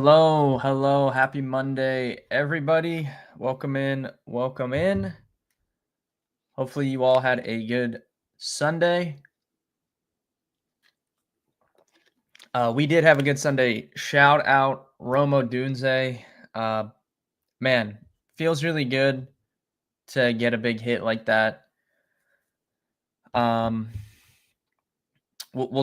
Hello, hello, happy Monday, everybody. Welcome in, welcome in. Hopefully, you all had a good Sunday. We did have a good Sunday. Shout out Odunze. Man, feels really good to get a big hit like that. We'll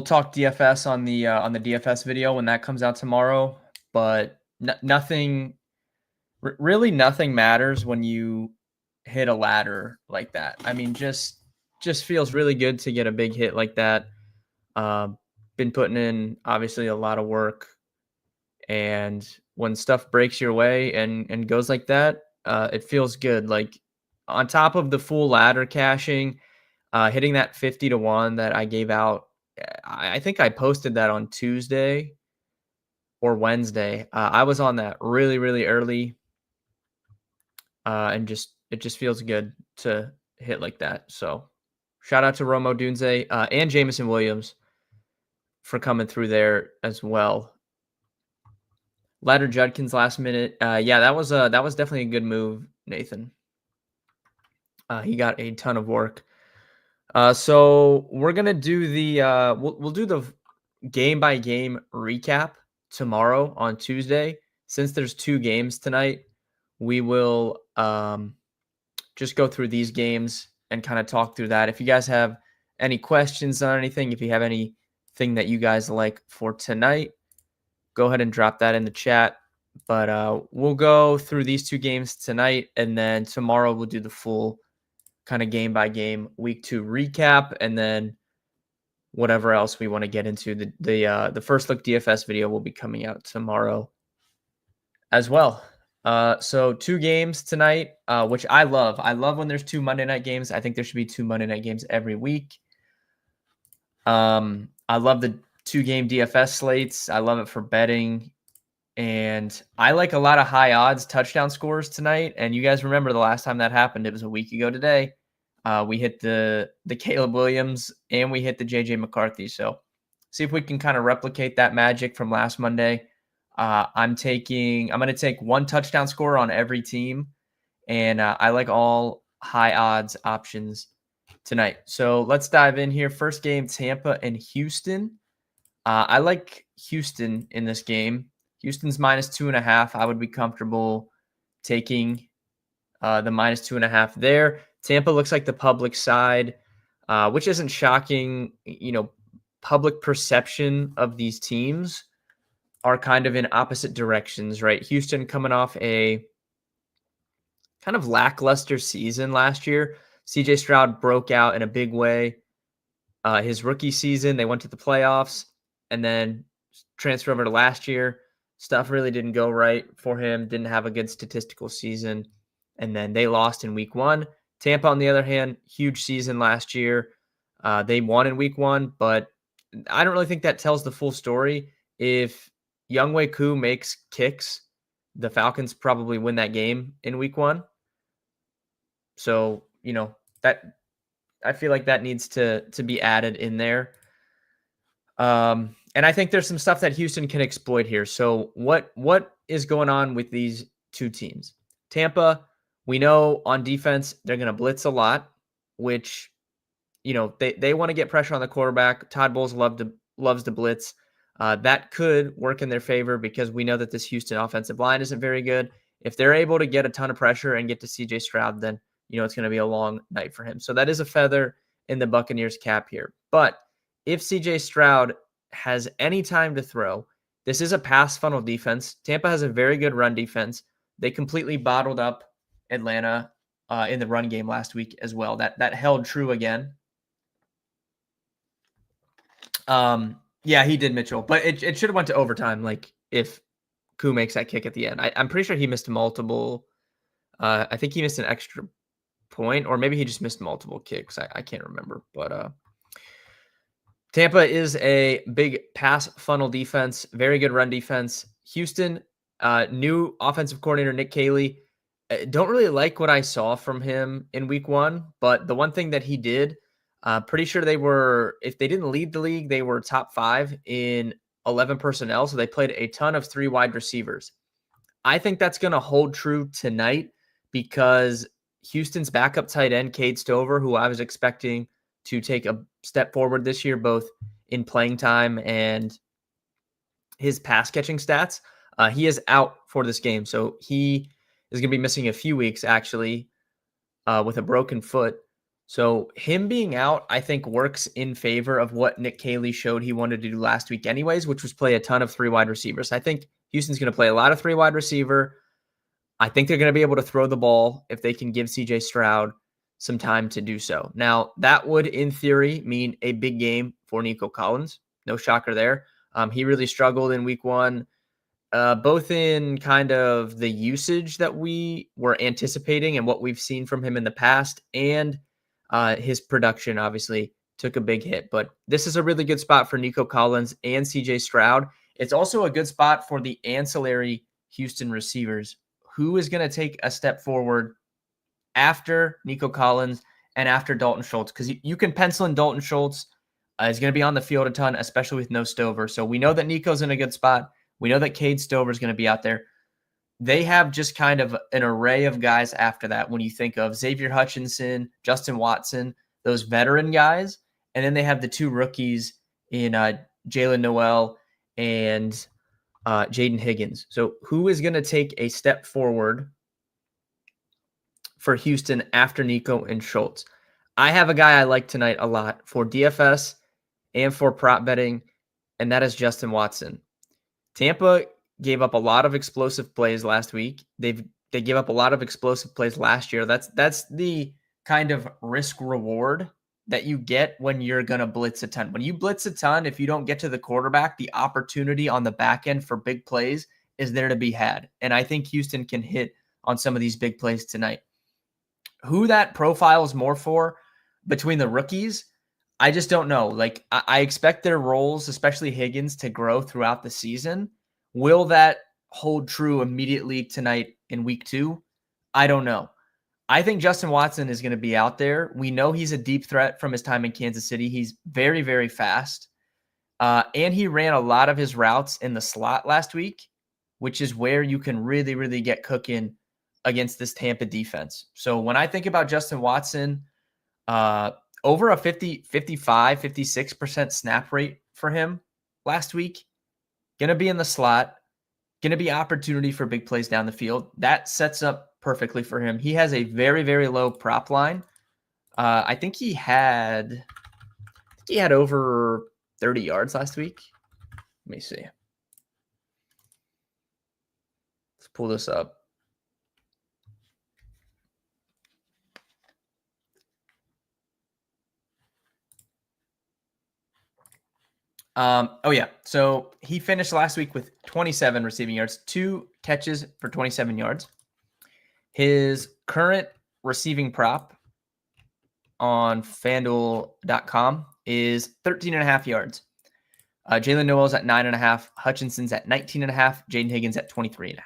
talk DFS on the DFS video when that comes out tomorrow, but nothing really nothing matters when you hit a ladder like that. I mean, just feels really good to get a big hit like that. Been putting in obviously a lot of work, and when stuff breaks your way and goes like that, it feels good. Like on top of the full ladder cashing, hitting that 50 to 1 that I gave out. I think I posted that on Tuesday or Wednesday. I was on that really early, and it just feels good to hit like that. So shout out to Odunze and Jamison Williams for coming through there as well. Ladder Judkins last minute. Yeah, that was definitely a good move, Nathan. He got a ton of work. So we're gonna do the we'll do the game by game recap tomorrow on Tuesday. Since there's 2 games tonight, we will just go through these games and kind of talk through that. If you guys have any questions on anything, if you have anything that you guys like for tonight, go ahead and drop that in the chat. But we'll go through these 2 games tonight, and then tomorrow we'll do the full kind of game by game week 2 recap, and then whatever else we want to get into. The first look DFS video will be coming out tomorrow as well. So 2 games tonight, which I love. I love when there's 2 Monday night games. I think there should be 2 Monday night games every week. I love the 2-game DFS slates. I love it for betting. And I like a lot of high odds touchdown scores tonight. And you guys remember the last time that happened, it was a week ago today. We hit the Caleb Williams and we hit the JJ McCarthy. So see if we can kind of replicate that magic from last Monday. I'm going to take 1 touchdown score on every team, and I like all high odds options tonight. So let's dive in here. First game, Tampa and Houston. I like Houston in this game. Houston's -2.5. I would be comfortable taking the -2.5 there. Tampa looks like the public side, which isn't shocking. Public perception of these teams are kind of in opposite directions, right? Houston coming off a kind of lackluster season last year. CJ Stroud broke out in a big way. His rookie season, they went to the playoffs, and then transfer over to last year. Stuff really didn't go right for him. Didn't have a good statistical season. And then they lost in week 1. Tampa, on the other hand, huge season last year. They won in week 1, but I don't really think that tells the full story. If Younghoe Koo makes kicks, the Falcons probably win that game in week 1. So, that I feel like that needs to be added in there. And I think there's some stuff that Houston can exploit here. So what is going on with these 2 teams? Tampa, we know on defense, they're going to blitz a lot, which, they want to get pressure on the quarterback. Todd Bowles loves to blitz. That could work in their favor because we know that this Houston offensive line isn't very good. If they're able to get a ton of pressure and get to CJ Stroud, then, it's going to be a long night for him. So that is a feather in the Buccaneers cap here. But if CJ Stroud has any time to throw, this is a pass funnel defense. Tampa has a very good run defense. They completely bottled up Atlanta in the run game last week as well. That held true again. Yeah, he did, Mitchell, but it should have went to overtime. Like if Koo makes that kick at the end, I'm pretty sure he missed multiple. I think he missed an extra point, or maybe he just missed multiple kicks. I can't remember, but Tampa is a big pass funnel defense, very good run defense. Houston, new offensive coordinator Nick Caley. Don't really like what I saw from him in week 1, but the one thing that he did, pretty sure they were, if they didn't lead the league, they were top 5 in 11 personnel, so they played a ton of 3 wide receivers. I think that's going to hold true tonight because Houston's backup tight end, Cade Stover, who I was expecting to take a step forward this year, both in playing time and his pass catching stats, he is out for this game. So he is going to be missing a few weeks, actually, with a broken foot. So him being out, I think, works in favor of what Nick Caley showed he wanted to do last week anyways, which was play a ton of 3 wide receivers. I think Houston's going to play a lot of 3 wide receiver. I think they're going to be able to throw the ball if they can give CJ Stroud some time to do so. Now, that would, in theory, mean a big game for Nico Collins. No shocker there. He really struggled in week 1, both in kind of the usage that we were anticipating and what we've seen from him in the past, and his production obviously took a big hit. But this is a really good spot for Nico Collins and CJ Stroud. It's also a good spot for the ancillary Houston receivers. Who is going to take a step forward after Nico Collins and after Dalton Schultz? Because you can pencil in Dalton Schultz. He's going to be on the field a ton, especially with no Stover. So we know that Nico's in a good spot. We know that Cade Stover is going to be out there. They have just kind of an array of guys after that when you think of Xavier Hutchinson, Justin Watson, those veteran guys. And then they have the 2 rookies in Jalen Noel and Jaden Higgins. So who is going to take a step forward for Houston after Nico and Schultz? I have a guy I like tonight a lot for DFS and for prop betting, and that is Justin Watson. Tampa gave up a lot of explosive plays last week. They gave up a lot of explosive plays last year. That's the kind of risk reward that you get when you're going to blitz a ton. When you blitz a ton, if you don't get to the quarterback, the opportunity on the back end for big plays is there to be had. And I think Houston can hit on some of these big plays tonight. Who that profile is more for between the rookies, I just don't know. Like, I expect their roles, especially Higgins, to grow throughout the season. Will that hold true immediately tonight in week 2? I don't know. I think Justin Watson is going to be out there. We know he's a deep threat from his time in Kansas City. He's very, very fast. And he ran a lot of his routes in the slot last week, which is where you can really, really get cooking against this Tampa defense. So when I think about Justin Watson, over a 56% snap rate for him last week, going to be in the slot, going to be opportunity for big plays down the field. That sets up perfectly for him. He has a very, very low prop line. I think he had over 30 yards last week. Let me see. Let's pull this up. So he finished last week with 27 receiving yards, 2 catches for 27 yards. His current receiving prop on FanDuel.com is 13.5 yards. Jalen Noel's at 9.5. Hutchinson's at 19.5. Jaden Higgins at 23.5.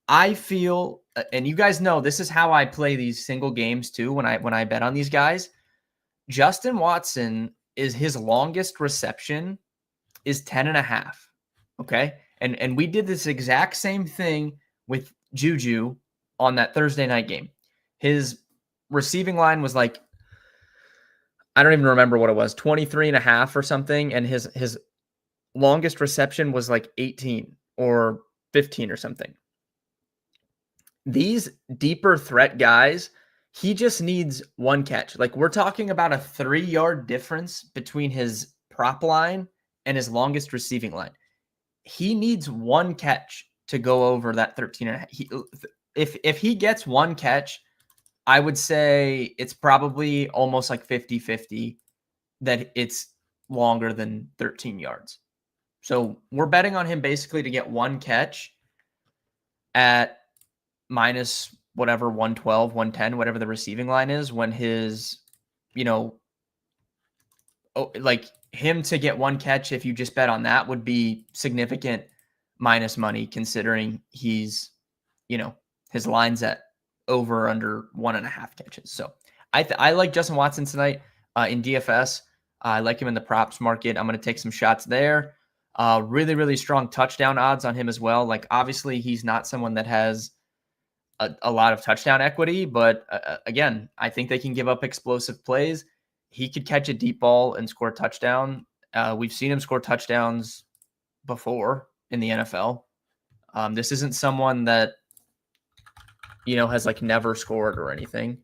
I feel, and you guys know this is how I play these single games too. When I bet on these guys, Justin Watson is his longest reception is 10.5. Okay. And we did this exact same thing with Juju on that Thursday night game. His receiving line was like, I don't even remember what it was, 23.5 or something. And his longest reception was like 18 or 15 or something. These deeper threat guys, he just needs one catch. Like, we're talking about a 3-yard difference between his prop line and his longest receiving line. He needs one catch to go over that 13.5. If he gets one catch, I would say it's probably almost like 50-50 that it's longer than 13 yards. So we're betting on him basically to get one catch at minus whatever, 112, 110, whatever the receiving line is, when his, like him to get one catch, if you just bet on that, would be significant minus money, considering he's, his line's at over under 1.5 catches. So I like Justin Watson tonight in DFS. I like him in the props market. I'm going to take some shots there. Really, really strong touchdown odds on him as well. Like, obviously, he's not someone that has a lot of touchdown equity, but again, I think they can give up explosive plays. He could catch a deep ball and score a touchdown. We've seen him score touchdowns before in the NFL. This isn't someone that, has like never scored or anything.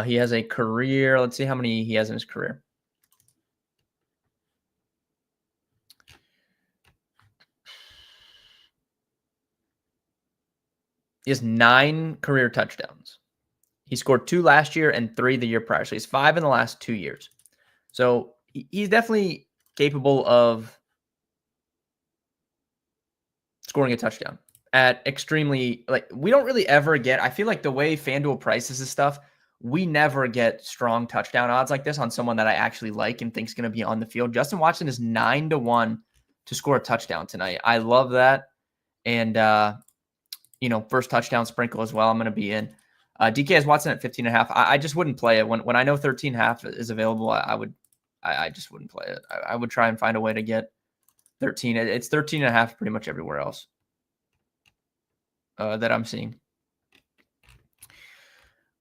He has a career. Let's see how many he has in his career. He has 9 career touchdowns. He scored 2 last year and 3 the year prior. So he's 5 in the last 2 years. So he's definitely capable of scoring a touchdown at extremely, like, we don't really ever get, I feel like the way FanDuel prices this stuff, we never get strong touchdown odds like this on someone that I actually like and think's going to be on the field. Justin Watson is 9-1 to score a touchdown tonight. I love that. And, first touchdown sprinkle as well. I'm going to be in. DK has Watson at 15.5. I just wouldn't play it when I know 13.5 is available. I just wouldn't play it. I would try and find a way to get 13. It's 13.5 pretty much everywhere else that I'm seeing.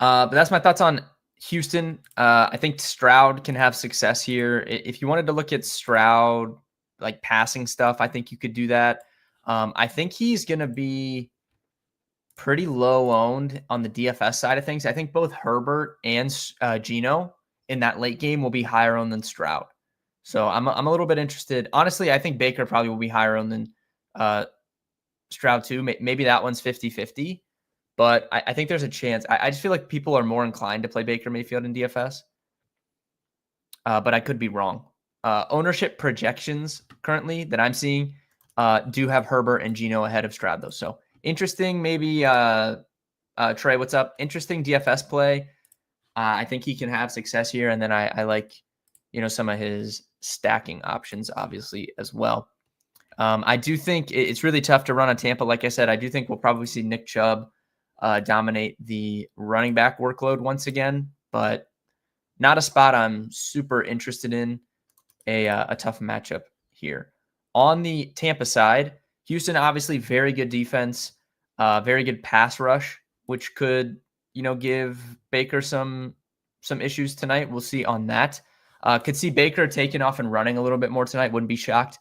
But that's my thoughts on Houston. I think Stroud can have success here. If you wanted to look at Stroud, like passing stuff, I think you could do that. I think he's going to be pretty low owned on the DFS side of things. I think both Herbert and Geno in that late game will be higher owned than Stroud. So I'm a little bit interested. Honestly, I think Baker probably will be higher owned than Stroud too. Maybe that one's 50-50. But I think there's a chance. I just feel like people are more inclined to play Baker Mayfield in DFS. But I could be wrong. Ownership projections currently that I'm seeing do have Herbert and Geno ahead of Stroud, though. So interesting, maybe. Trey, what's up? Interesting DFS play. I think he can have success here. And then I like, some of his stacking options, obviously, as well. I do think it's really tough to run on Tampa. Like I said, I do think we'll probably see Nick Chubb dominate the running back workload once again, but not a spot I'm super interested in. A tough matchup here. On the Tampa side, Houston, obviously very good defense, very good pass rush, which could, give Baker some issues tonight. We'll see on that. Could see Baker taking off and running a little bit more tonight. Wouldn't be shocked.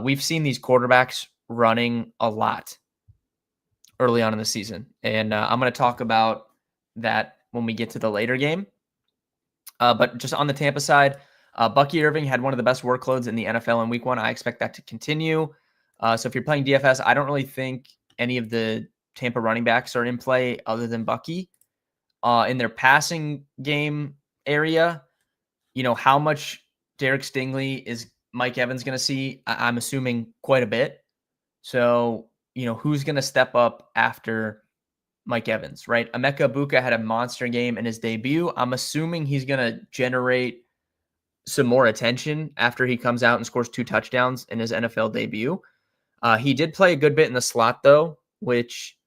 We've seen these quarterbacks running a lot early on in the season. And I'm going to talk about that when we get to the later game. But just on the Tampa side, Bucky Irving had one of the best workloads in the NFL in week 1. I expect that to continue. So if you're playing DFS, I don't really think any of the Tampa running backs are in play other than Bucky. In their passing game area, how much Derek Stingley is Mike Evans going to see? I'm assuming quite a bit. So, who's going to step up after Mike Evans, right? Emeka Egbuka had a monster game in his debut. I'm assuming he's going to generate some more attention after he comes out and scores 2 touchdowns in his NFL debut. He did play a good bit in the slot, though, which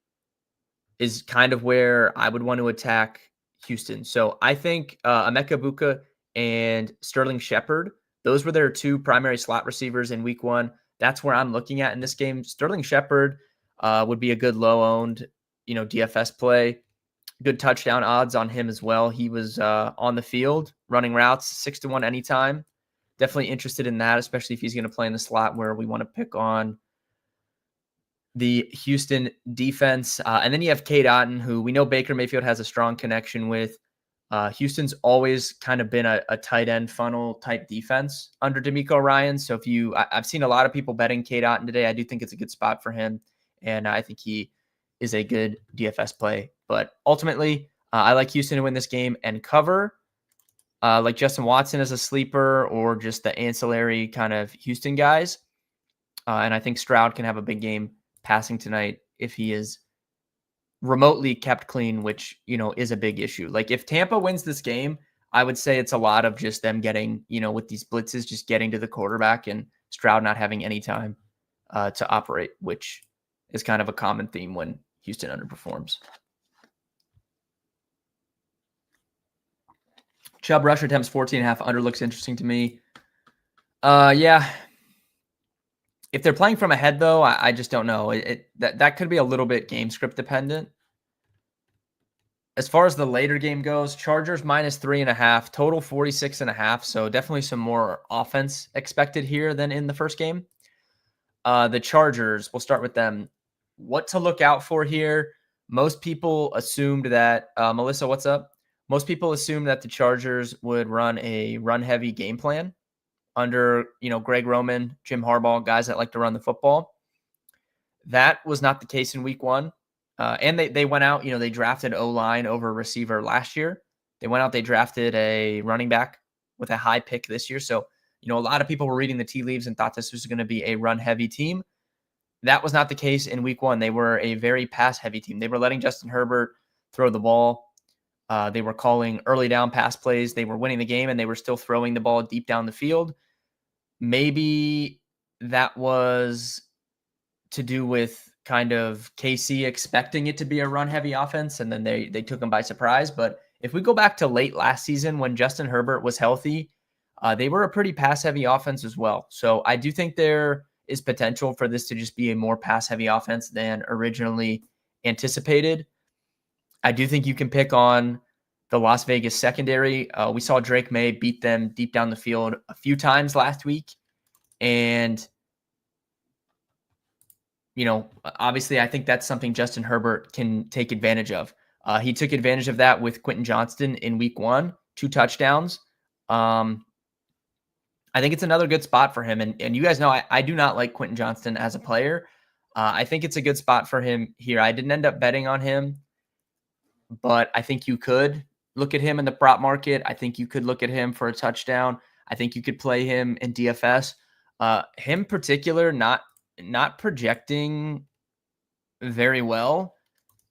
is kind of where I would want to attack Houston. So I think Emeka Egbuka and Sterling Shepard, those were their 2 primary slot receivers in week 1. That's where I'm looking at in this game. Sterling Shepard would be a good low-owned, DFS play. Good touchdown odds on him as well. He was on the field running routes 6-1 anytime. Definitely interested in that, especially if he's going to play in the slot where we want to pick on the Houston defense. And then you have Cade Otton, who we know Baker Mayfield has a strong connection with. Houston's always kind of been a tight end funnel type defense under DeMeco Ryans. So I've seen a lot of people betting Cade Otton today. I do think it's a good spot for him. And I think he is a good DFS play. But ultimately, I like Houston to win this game and cover. Like Justin Watson as a sleeper or just the ancillary kind of Houston guys. And I think Stroud can have a big game passing tonight if he is remotely kept clean, which, is a big issue. Like if Tampa wins this game, I would say it's a lot of just them getting, with these blitzes, just getting to the quarterback and Stroud not having any time to operate, which is kind of a common theme when Houston underperforms. Chubb rush attempts 14.5 under looks interesting to me. Yeah. If they're playing from ahead, though, I just don't know. That could be a little bit game script dependent. As far as the later game goes, Chargers minus 3.5, total 46.5. So definitely some more offense expected here than in the first game. The Chargers, we'll start with them. What to look out for here? Most people assumed that, Melissa, what's up? Most people assumed that the Chargers would run a run-heavy game plan under, Greg Roman, Jim Harbaugh, guys that like to run the football. That was not the case in week one. And they went out, they drafted O-line over receiver last year. They went out, they drafted a running back with a high pick this year. So, a lot of people were reading the tea leaves and thought this was going to be a run-heavy team. That was not the case in week one. They were a very pass-heavy team. They were letting Justin Herbert throw the ball. They were calling early down pass plays. They were winning the game, and they were still throwing the ball deep down the field. Maybe that was to do with kind of KC expecting it to be a run-heavy offense, and then they took them by surprise. But if we go back to late last season when Justin Herbert was healthy, they were a pretty pass-heavy offense as well. So I do think there is potential for this to just be a more pass-heavy offense than originally anticipated. I do think you can pick on the Las Vegas secondary. We saw Drake May beat them deep down the field a few times last week. And, obviously I think that's something Justin Herbert can take advantage of. He took advantage of that with Quentin Johnston in week one, 2 touchdowns. I think it's another good spot for him. And you guys know I do not like Quentin Johnston as a player. I think it's a good spot for him here. I didn't end up betting on him, but I think you could look at him in the prop market. I think you could look at him for a touchdown. I think you could play him in DFS. Him particular, not projecting very well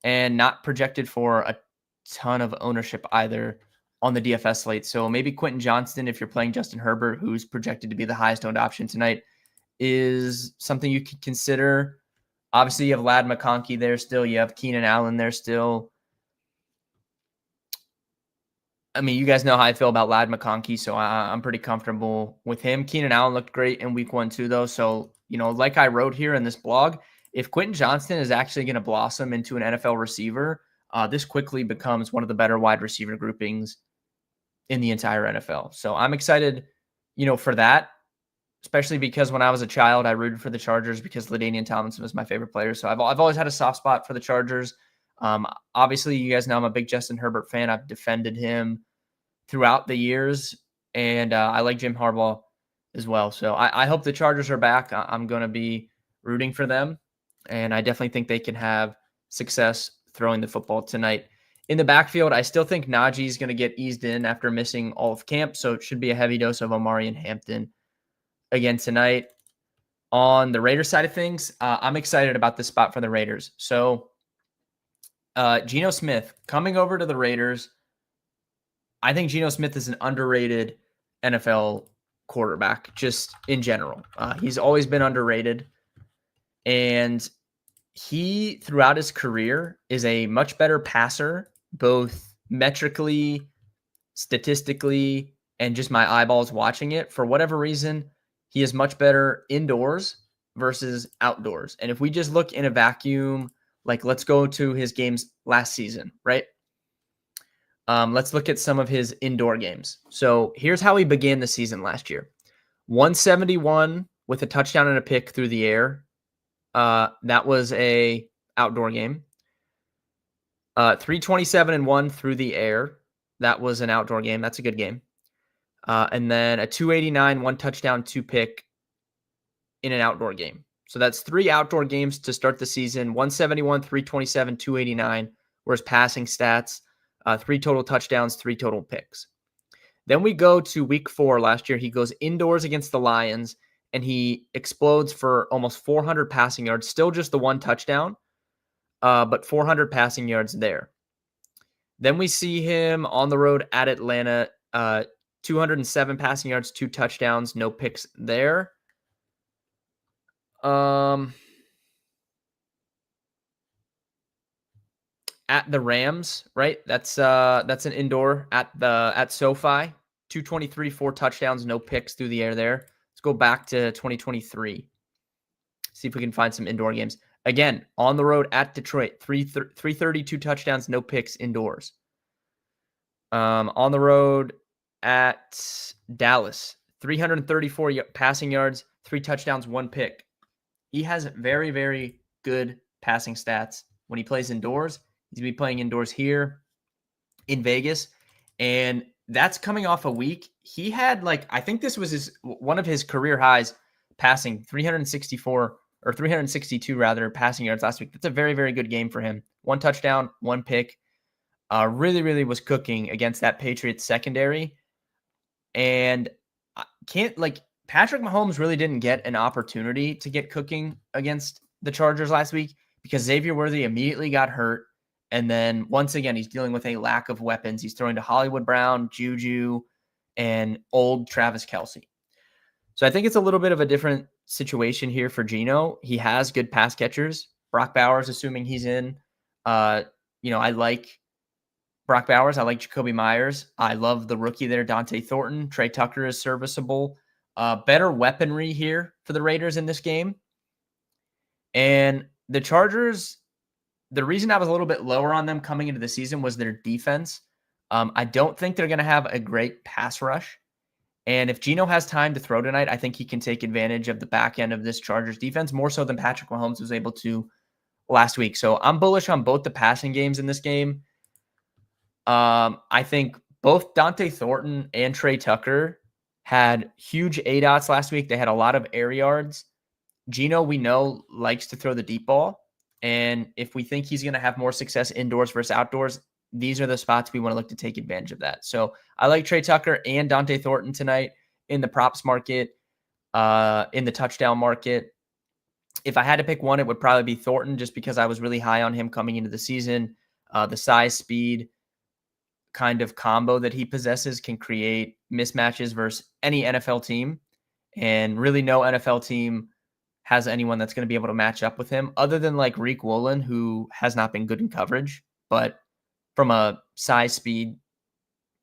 and not projected for a ton of ownership either on the DFS slate. So maybe Quentin Johnston, if you're playing Justin Herbert, who's projected to be the highest owned option tonight, is something you could consider. Obviously, you have Ladd McConkey there still. You have Keenan Allen there still. I mean, you guys know how I feel about Ladd McConkey, so I'm pretty comfortable with him. Keenan Allen looked great in week 1 too, though. So, like I wrote here in this blog, if Quentin Johnston is actually going to blossom into an NFL receiver, this quickly becomes one of the better wide receiver groupings in the entire NFL. So I'm excited, for that, especially because when I was a child, I rooted for the Chargers because LaDainian Tomlinson was my favorite player. So I've always had a soft spot for the Chargers. Obviously, you guys know I'm a big Justin Herbert fan. I've defended him throughout the years, and I like Jim Harbaugh as well. So I hope the Chargers are back. I'm going to be rooting for them, and I definitely think they can have success throwing the football tonight. In the backfield, I still think Najee is going to get eased in after missing all of camp, so it should be a heavy dose of Omari and Hampton again tonight. On the Raiders side of things, I'm excited about this spot for the Raiders. So Geno Smith coming over to the Raiders. I think Geno Smith is an underrated NFL quarterback just in general. He's always been underrated. And he, throughout his career, is a much better passer, both metrically, statistically, and just my eyeballs watching it. For whatever reason, he is much better indoors versus outdoors. And if we just look in a vacuum, like let's go to his games last season, right? Let's look at some of his indoor games. So here's how he began the season last year. 171 with a touchdown and a pick through the air. That was a outdoor game. 327-1 through the air. That was an outdoor game. That's a good game. And then a 289, 1 touchdown, 2 pick in an outdoor game. So that's 3 outdoor games to start the season. 171, 327, 289 were his passing stats. 3 total touchdowns, 3 total picks. Then we go to week 4 last year. He goes indoors against the Lions, and he explodes for almost 400 passing yards. Still just the 1 touchdown, but 400 passing yards there. Then we see him on the road at Atlanta, 207 passing yards, 2 touchdowns, no picks there. At the Rams, right? That's an indoor at SoFi. 223, 4 touchdowns, no picks through the air there. Let's go back to 2023. See if we can find some indoor games. Again, on the road at Detroit, 332 touchdowns, no picks indoors. On the road at Dallas, 334 passing yards, 3 touchdowns, 1 pick. He has very, very good passing stats when he plays indoors. He's going to be playing indoors here in Vegas, and that's coming off a week. He had, like, I think this was one of his career highs passing, 364 or 362 rather passing yards last week. That's a very, very good game for him. 1 touchdown, 1 pick. Really, really was cooking against that Patriots secondary. And Patrick Mahomes really didn't get an opportunity to get cooking against the Chargers last week because Xavier Worthy immediately got hurt. And then once again, he's dealing with a lack of weapons. He's throwing to Hollywood Brown, Juju, and old Travis Kelce. So I think it's a little bit of a different situation here for Geno. He has good pass catchers. Brock Bowers, assuming he's in. I like Brock Bowers. I like Jacoby Myers. I love the rookie there, Dante Thornton. Trey Tucker is serviceable. Better weaponry here for the Raiders in this game. And the Chargers, the reason I was a little bit lower on them coming into the season was their defense. I don't think they're going to have a great pass rush. And if Geno has time to throw tonight, I think he can take advantage of the back end of this Chargers defense more so than Patrick Mahomes was able to last week. So I'm bullish on both the passing games in this game. I think both Dante Thornton and Trey Tucker had huge ADOTs last week. They had a lot of air yards. Geno, we know, likes to throw the deep ball. And if we think he's going to have more success indoors versus outdoors, these are the spots we want to look to take advantage of that. So I like Trey Tucker and Dante Thornton tonight in the props market, in the touchdown market. If I had to pick one, it would probably be Thornton just because I was really high on him coming into the season. The size, speed kind of combo that he possesses can create mismatches versus any NFL team. And really no NFL team has anyone that's going to be able to match up with him other than like Reek Woolen, who has not been good in coverage. But from a size speed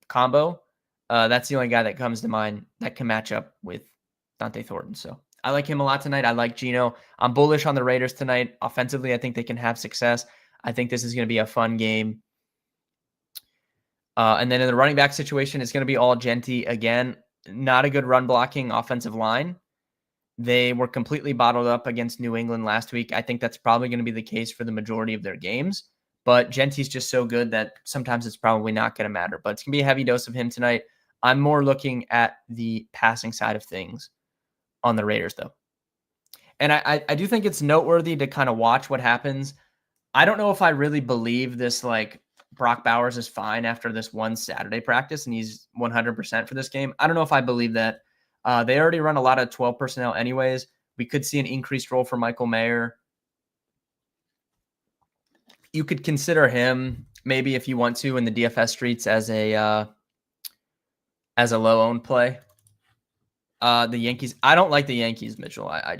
combo, that's the only guy that comes to mind that can match up with Dante Thornton. So I like him a lot tonight. I like Geno. I'm bullish on the Raiders tonight. Offensively, I think they can have success. I think this is going to be a fun game. And then in the running back situation, it's going to be all Genty again. Not a good run blocking offensive line. They were completely bottled up against New England last week. I think that's probably going to be the case for the majority of their games. But Genty's just so good that sometimes it's probably not going to matter. But it's going to be a heavy dose of him tonight. I'm more looking at the passing side of things on the Raiders, though. And I do think it's noteworthy to kind of watch what happens. I don't know if I really believe this, like, Brock Bowers is fine after this one Saturday practice and he's 100% for this game. I don't know if I believe that. They already run a lot of 12 personnel anyways. We could see an increased role for Michael Mayer. You could consider him maybe if you want to in the DFS streets as a low-owned play. The Yankees, I don't like the Yankees, Mitchell. I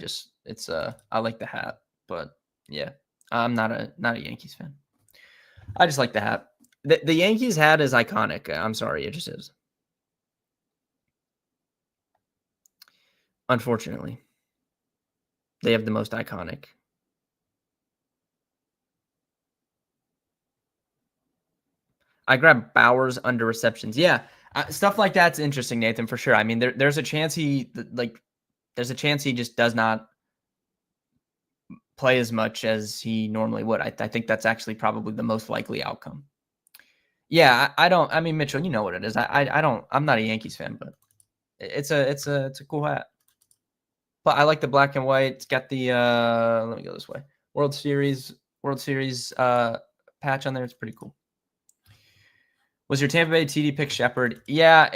like the hat, but yeah, I'm not a Yankees fan. I just like the hat. The Yankees hat is iconic. I'm sorry, it just is. Unfortunately, they have the most iconic. I grabbed Bowers under receptions. Yeah, stuff like that's interesting, Nathan, for sure. I mean, there's a chance he just does not play as much as he normally would. I think that's actually probably the most likely outcome. Yeah, I mean, Mitchell, you know what it is. I'm not a Yankees fan, but it's a cool hat. But I like the black and white. It's got the let me go this way. World Series patch on there. It's pretty cool. Was your Tampa Bay TD pick Shepard? Yeah,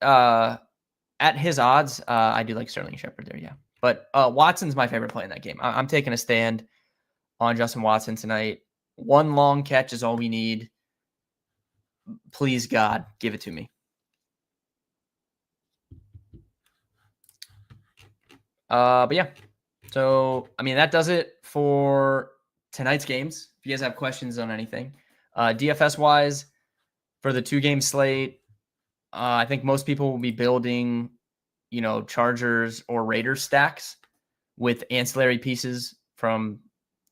at his odds, I do like Sterling Shepard there, yeah. But Watson's my favorite play in that game. I'm taking a stand on Justin Watson tonight. One long catch is all we need. Please, God, give it to me. But yeah. So, I mean, that does it for tonight's games. If you guys have questions on anything. DFS-wise, for the 2-game slate, I think most people will be building, Chargers or Raiders stacks. with ancillary pieces from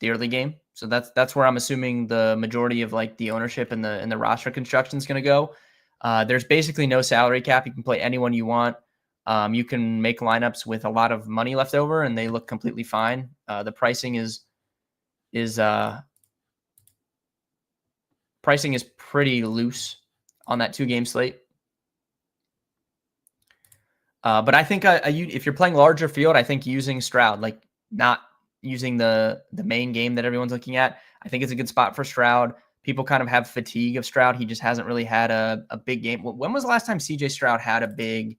the early game. So that's where I'm assuming the majority of like the ownership and the roster construction is going to go. There's basically no salary cap. You can play anyone you want. You can make lineups with a lot of money left over, and they look completely fine. The pricing is pretty loose on that 2-game slate. But I think if you're playing larger field, I think using Stroud, like not using the main game that everyone's looking at, I think it's a good spot for Stroud. People kind of have fatigue of Stroud. He just hasn't really had a big game. When was the last time CJ Stroud had a big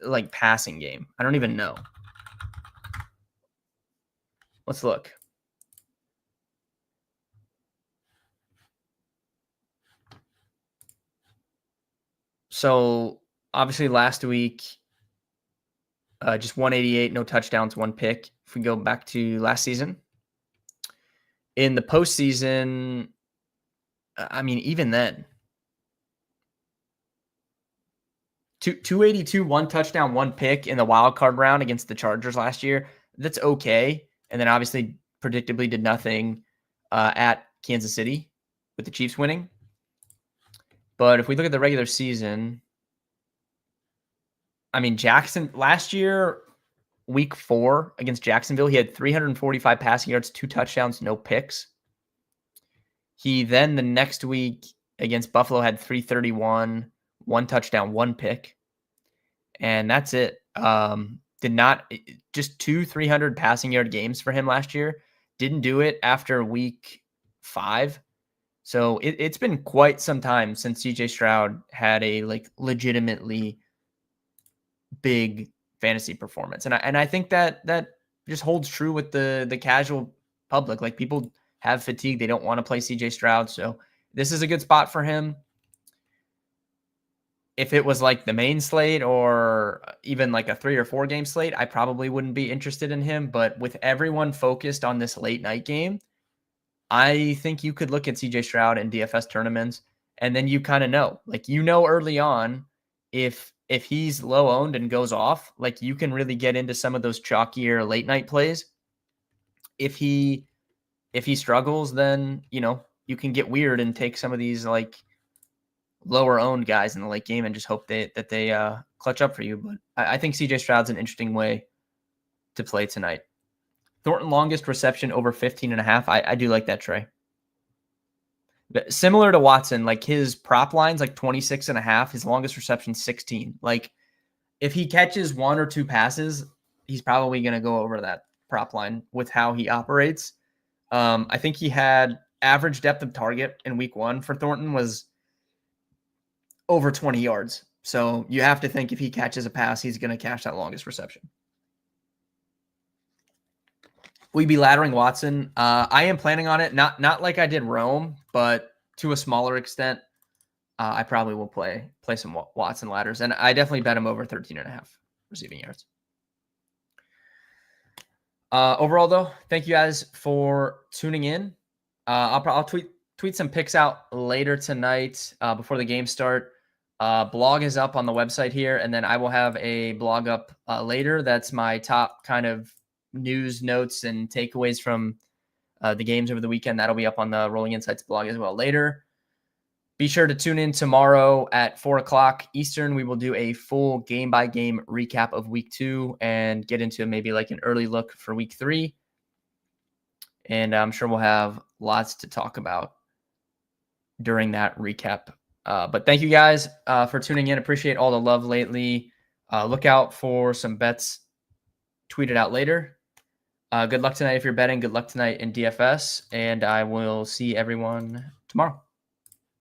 like passing game? I don't even know. Let's look. So obviously last week, just 188, no touchdowns, 1 pick. If we go back to last season, in the postseason, I mean, even then, 282, 1 touchdown, 1 pick in the wild card round against the Chargers last year. That's okay. And then obviously, predictably, did nothing at Kansas City with the Chiefs winning. But if we look at the regular season, I mean, Jackson last year, week 4 against Jacksonville, he had 345 passing yards, 2 touchdowns, no picks. He then the next week against Buffalo had 331, 1 touchdown, 1 pick. And that's it. Did not just 2 300 passing yard games for him last year. Didn't do it after week 5. So it's been quite some time since CJ Stroud had a like legitimately big fantasy performance. And I think that just holds true with the casual public. Like people have fatigue. They don't want to play CJ Stroud. So this is a good spot for him. If it was like the main slate or even like a 3 or 4 game slate, I probably wouldn't be interested in him. But with everyone focused on this late night game, I think you could look at CJ Stroud in DFS tournaments, and then you kind of know, like, early on, if he's low owned and goes off, like you can really get into some of those chalkier late night plays. If he struggles, then, you can get weird and take some of these like lower owned guys in the late game and just hope that they clutch up for you. But I think CJ Stroud's an interesting way to play tonight. Thornton longest reception over 15.5. I do like that, Trey. But similar to Watson, like his prop line's like 26.5. His longest reception 16. Like if he catches 1 or 2 passes, he's probably going to go over that prop line with how he operates. I think he had average depth of target in week 1 for Thornton was over 20 yards. So you have to think if he catches a pass, he's going to catch that longest reception. Will you be laddering Watson? I am planning on it. Not like I did Rome, but to a smaller extent. I probably will play some Watson ladders. And I definitely bet him over 13.5 receiving yards. Overall, though, thank you guys for tuning in. I'll tweet some picks out later tonight before the game start. Blog is up on the website here, and then I will have a blog up later. That's my top kind of news, notes, and takeaways from the games over the weekend. That'll be up on the Rolling Insights blog as well later. Be sure to tune in tomorrow at 4:00 Eastern. We will do a full game-by-game recap of week 2 and get into maybe like an early look for week 3. And I'm sure we'll have lots to talk about during that recap. But thank you guys for tuning in. Appreciate all the love lately. Look out for some bets tweeted out later. Good luck tonight if you're betting. Good luck tonight in DFS. And I will see everyone tomorrow.